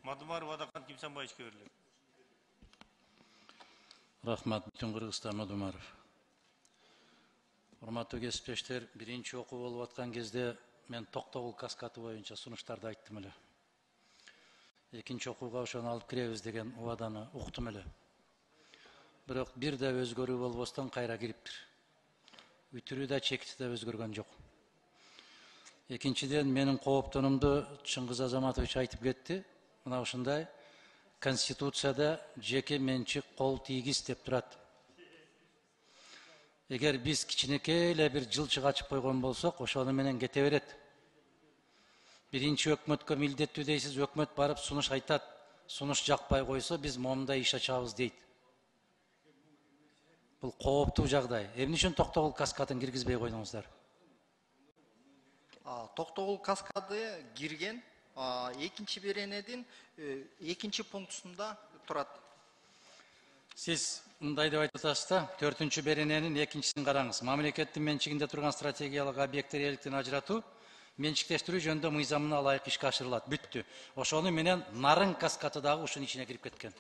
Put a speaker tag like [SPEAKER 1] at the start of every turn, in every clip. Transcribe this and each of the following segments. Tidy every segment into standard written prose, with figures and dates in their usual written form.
[SPEAKER 1] Мадумаров Адақан Кимсанбаевичке берилет.
[SPEAKER 2] Рахмат, бүтүн Кыргызстан Мадумаров. Урматтуу кесиптештер, биринчи окуу болуп аткан кезде мен Токтогул каскаты боюнча сунуштарды айттым эле. Экинчи окууга ошону алып киребиз деген убаданы уктум эле. Бирок бир да өзгөрүү болбостон кайра кириптир. Үтүрүү да чекити да өзгөргөн жок. Экинчиден менин кооптонумду Чыңгыз Азаматович айтып кетти. Мына ушундай Конституцияда жеке менчик кол тийгиз деп турат. Эгер биз кичинекей эле бир жылчык ачып койгон болсок, ошону менен кете берет. Биринчи өкмөткө милдеттүү дейсиз, өкмөт барып сунуш айтат. Сунуш жакпай койсо, биз момундай иш ачабыз дейт. Бул кооптуу жагдай. Эмне үчүн Токтогул каскатын киргизбей койдуңуздар?
[SPEAKER 3] Токтогул каскады кирген экинчи беренедин экинчи пунктусунда турат.
[SPEAKER 2] Сиз мындай деп айтып атасыз да, 4-чү берененин экинчисин караңыз. Мамлекеттин менчигинде турган стратегиялык объекттер электен ажыратуу менчиктештирүү жөнүндө мыйзамына ылайык ишке ашырылат. Бүттү. Ошону менен нарын каскаты дагы ушунун ичине кирип кеткен.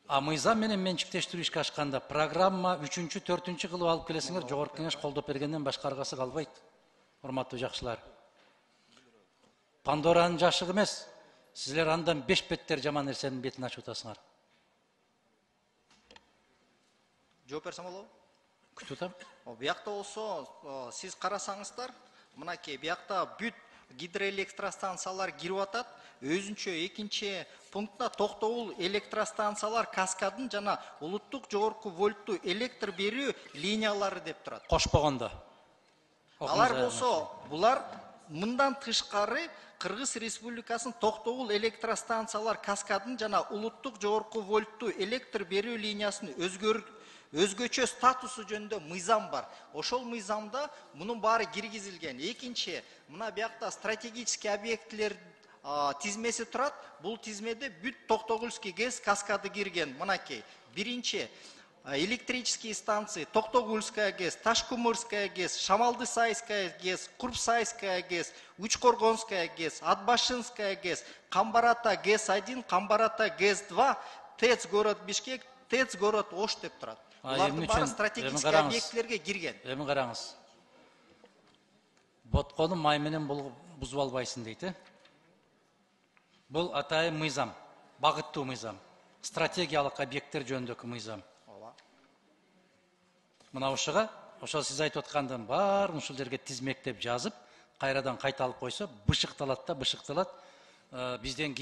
[SPEAKER 2] А мыйзам менен менчиктештирүү ишке ашканда программа 3-чү, 4-чү кылып алып келесиңер, жогорку кеңеш колдоп бергенден башка аргасы калбайт. Урматтуу жакшылар. Пандоранын жашыгы эмес. Силер андан 5 беттер жаман нерсенин бетин ачып атасыңар.
[SPEAKER 3] Жооп берсем болобу?
[SPEAKER 2] Күтүп атам.
[SPEAKER 3] Биякта болсо, сиз карасаңыздар, мынакей биякта бүт гидроэлектростанциялар кирип атат. Өзүнчө экинчи пунктта Токтогул электростанциялар каскадын жана улуттук жогорку вольттуу электр берүү линиялары деп турат.
[SPEAKER 2] Кошпогондо.
[SPEAKER 3] Алар болсо, булар мындан тышкары Кыргыз Республикасынын Токтогул электростанциялар каскадын жана улуттук жогорку вольттуу электр берүү линиясынын өзгөчө статусу жөнүндө мыйзам бар. Ошол мыйзамда мунун баары киргизилген. Экинчи, мына биякта стратегический объекттер тизмеси турат. Бул тизмеде бүт Токтогульский ГЭС каскады кирген. Мынакей. Биринчи электрические станции Токтогульская ГЭС, Ташкумырская ГЭС, Шамалдысайская ГЭС, Курпсайская ГЭС, Учкоргонская ГЭС, Атбашинская ГЭС, Камбарата ГЭС-1, Камбарата ГЭС-2, ТЭЦ город Бишкек, ТЭЦ город Ош деп турат. Булардын баары стратегический объекттерге кирген.
[SPEAKER 2] Эми караңыз. Боткону май менен бузуп албайсың дейт, э? Бул атайын мыйзам, багыттуу мыйзам, стратегиялык объекттер жөнүндөгү мыйзам. Мына ушуга, ошол сиз айтып аткандан баарын ушул жерге тизмектеп жазып, кайрадан кайталып койсо, бышыкталат да, бышыкталат. Бизден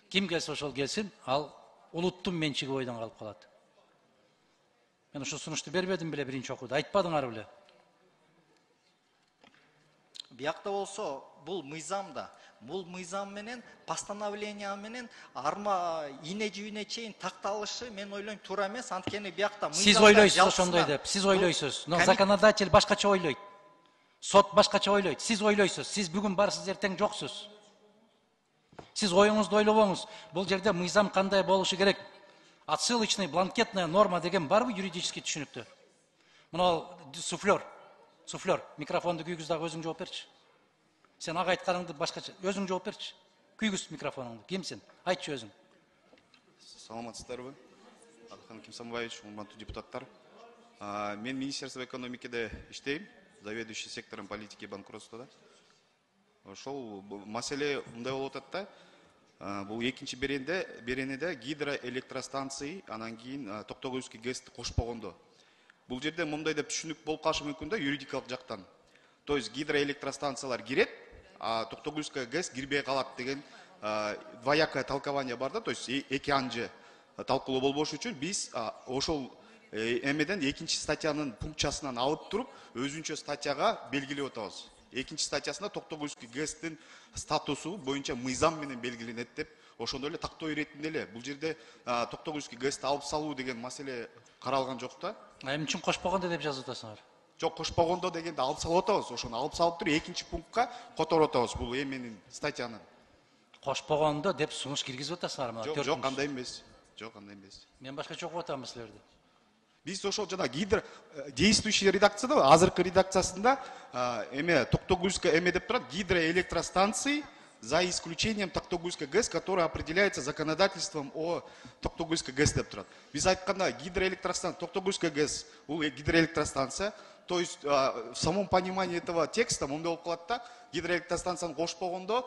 [SPEAKER 2] ким келсе ошол келсин, ал улуттун менчиги бойдон калып калат. Мен ошол сунушту бербедим беле биринчи окууда, айтпадыңар беле?
[SPEAKER 3] Биякта болсо, бул мыйзамда, бул мыйзам менен, постановление менен, арма ийне жибине чейин такталышы, мен ойлойм туура эмес, анткени биякта мыйзамда.
[SPEAKER 2] Сиз ойлойсуз ошондой деп, сиз ойлойсуз. Но законодатель башкача ойлойт. Сот башкача ойлойт. Сиз ойлойсуз. Сиз бүгүн барсыз, эртең жоксуз. Сиз оюңузду ойлобоңуз. Бул жерде мыйзам кандай болушу керек? Отсылочный, бланкетная норма деген барбы юридический түшүнүктө? Мына суфлер, микрофонду күйгүз дагы өзүң жооп берчи. Сен ага айтканыңды башкача, өзүң жооп берчи. Күйгүз микрофонуңду. Кимсиң? Айтчы өзүң.
[SPEAKER 4] Саламатсыздарбы? Адақан Кимсанбаевич, урматтуу депутаттар. Мен Министерство экономикада иштейм, заведующий сектором политики и банкротства. Ошол маселе мындай болуп атат да, бул экинчи беренеде гидроэлектростанции, анан кийин Токтогульский ГЭСти кошпогондо. Бул жерде мындай деп түшүнүк болуп калышы мүмкүн да юридикалык жактан. То есть гидроэлектростанциялар кирет, а Токтогульская ГЭС кирбей калат деген двоякое толкование бар да, то есть эки анжы талкуулоо болбош үчүн биз ошол эмеден экинчи статьянын пунктчасынан алып туруп өзүнчө статьяга белгилеп атабыз. Экинчи статьясында Токтогульский ГЭСтин статусу боюнча мыйзам менен белгиленет деп ошондой эле тактоо иретинде эле. Бул жерде Токтогульский ГЭСти алып салуу деген маселе каралган жок да.
[SPEAKER 2] Эмне үчүн кошпогондо деп жазып атасыңар?
[SPEAKER 4] Жок, кошпогондо дегенде алып салып атабыз. Ошону алып салып туруп экинчи пунктка которуп атабыз бул эменин статьянын.
[SPEAKER 2] Кошпогондо деп сунуш киргизип атасыңар мына 4.
[SPEAKER 4] Жок, андай эмес. Жок, андай эмес.
[SPEAKER 2] Мен башкача окуп атам силерди.
[SPEAKER 4] Биз ошол жана действующий редакцияда, азыркы редакциясында эме Токтогульская эме деп турат, гидроэлектростанции, за исключением Токтогульской ГЭС, которая определяется законодательством о Токтогульской ГЭС деп тұрады. Біз айтқанда гидроэлектростанция, Токтогульская ГЭС, бұл гидроэлектростанция, то есть в самом понимании этого текста, мұнда болып қалады да, гидроэлектростанцияны қосып болғанда,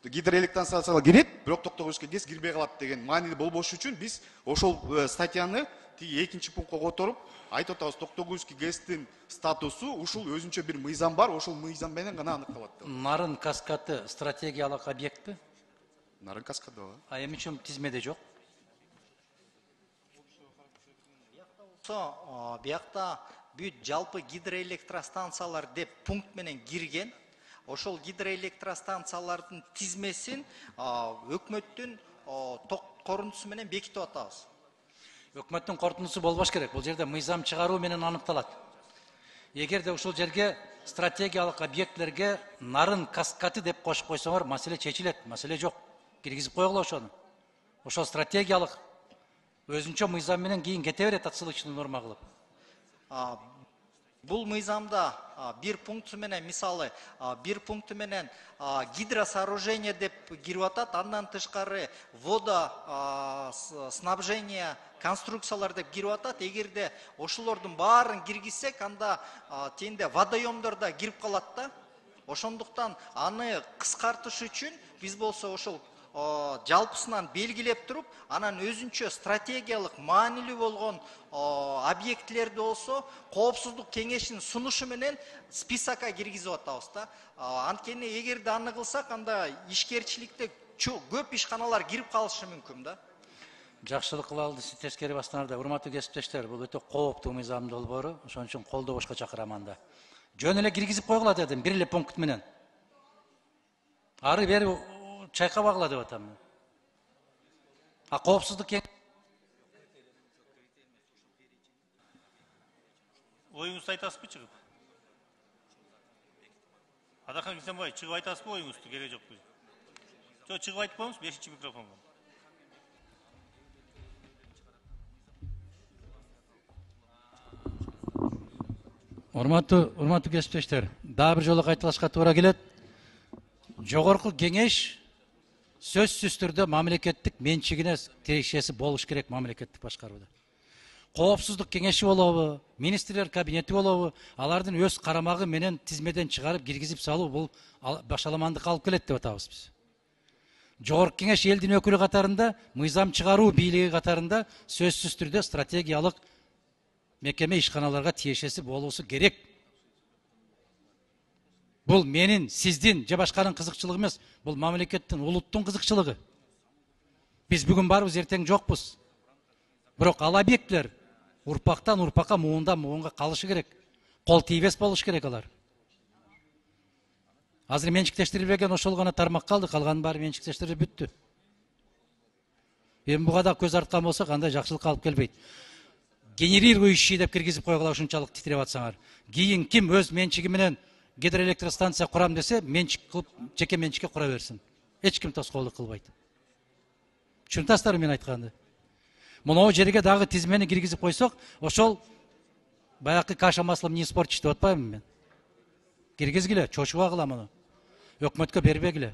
[SPEAKER 4] гидроэлектростанцияға келеді, бірақ Токтогульская ГЭС кірбей қалады деген маңызды болбош үчүн біз ошол статьяны экинчи пунктка которуп айтып атабыз, Токтогульский ГЭСтин статусу ушул өзүнчө бир мыйзам бар, ошол мыйзам менен гана аныкталат.
[SPEAKER 2] Нарын каскаты стратегиялык объекти?
[SPEAKER 4] Нарын каскады ооба.
[SPEAKER 2] А эми үчүн тизмеде жок.
[SPEAKER 3] Биякта бүт жалпы гидроэлектростанциялар деп пункт менен кирген. Ошол гидроэлектростанциялардын тизмесин өкмөттүн корунтусу менен бекитип атабыз.
[SPEAKER 2] Өкмөттүн корутундусу болбош керек. Бул жерде мыйзам чыгаруу менен аныкталат. Эгерде ушул жерге стратегиялык объектлерге нарын каскаты деп кошуп койсоңор, маселе чечилет. Маселе жок. Киргизип койгула ошону. Ошол стратегиялык өзүнчө мыйзам менен кийин кете берет отсылочный норма кылып.
[SPEAKER 3] Бул мыйзамда бир пункту менен, мисалы, бир пункту менен гидросооружение деп кирип атат, андан тышкары водоснабжение конструкциялар деп кирип атат. Эгерде ошолордун баарын киргизсек, анда тенде водоемдор да кирип калат да. Ошондуктан аны кыскартыш үчүн биз болсо ошол жалпысынан белгилеп туруп, анан өзүнчө стратегиялык маанилүү болгон объектлерди болсо коопсуздук кеңешинин сунушу менен списокко киргизип атабыз да. Анткени эгерде аны кылсак, анда ишкерчиликте көп ишканалар кирип калышы мүмкүн да.
[SPEAKER 2] Жакшылык кылалы тескери бастыңарда. Урматтуу кесиптештер, бул өтө кооптуу мыйзам долбоору. Ошон үчүн колдобошко чакырам анда. Жөн эле киргизип койгула дедим, бир эле пункт менен. Ары бери чайкабагыла деп атам. Коопсуздук
[SPEAKER 1] Оюңузду айтасызбы чыгып? Адахан Кисенбаев, чыгып айтасызбы оюңузду, кереги жок. Жок, чыгып айтып коюңуз, 5-чи микрофонго.
[SPEAKER 2] Урматтуу кесиптештер, дагы бир жолу кайталашка туура келет. Жогорку кеңеш сөзсүз түрдө мамлекеттик менчигине тиешеси болуш керек мамлекеттик башкарууда. Коопсуздук кеңеши болобу, министрлер кабинети болобу, алардын өз карамагы менен тизмеден чыгарып киргизип салуу бул башаламандыкка алып келет деп атабыз биз. Жогорку кеңеш элдин өкүлү катарында, мыйзам чыгаруу бийлиги катарында сөзсүз түрдө стратегиялык мекеме ишканаларга тиешеси болуусу керек. Бул менин, сиздин же башканын кызыкчылыгы эмес, бул мамлекеттин, улуттун кызыкчылыгы. Биз бүгүн барбыз, эртең жокпуз. Бирок ал объектлер урпактан урпакка, муундан муунга калышы керек. Кол тийбес болуш керек алар. Азыр менчиктештирилбеген ошол гана тармак калды, калганын баары менчиктештирип бүттү. Эми буга да көз арткан болсок, андай жакшылыкка алып келбейт. Генерирующий деп киргизип койгула, ушунчалык титиреп атсаңар. Кийин ким өз менчиги менен гидроэлектростанция курам десе, менчик кылып, жеке менчикке кура берсин. Эч ким тоскоолдук кылбайт. Түшүнүп мен айтканды. Мынау жерге дагы тизмени киргизип койсок, ошол баякы каша маслом не испортишь деп атпаймынбы мен. Киргизгиле, чочубагыла муну. Өкмөткө бербегиле.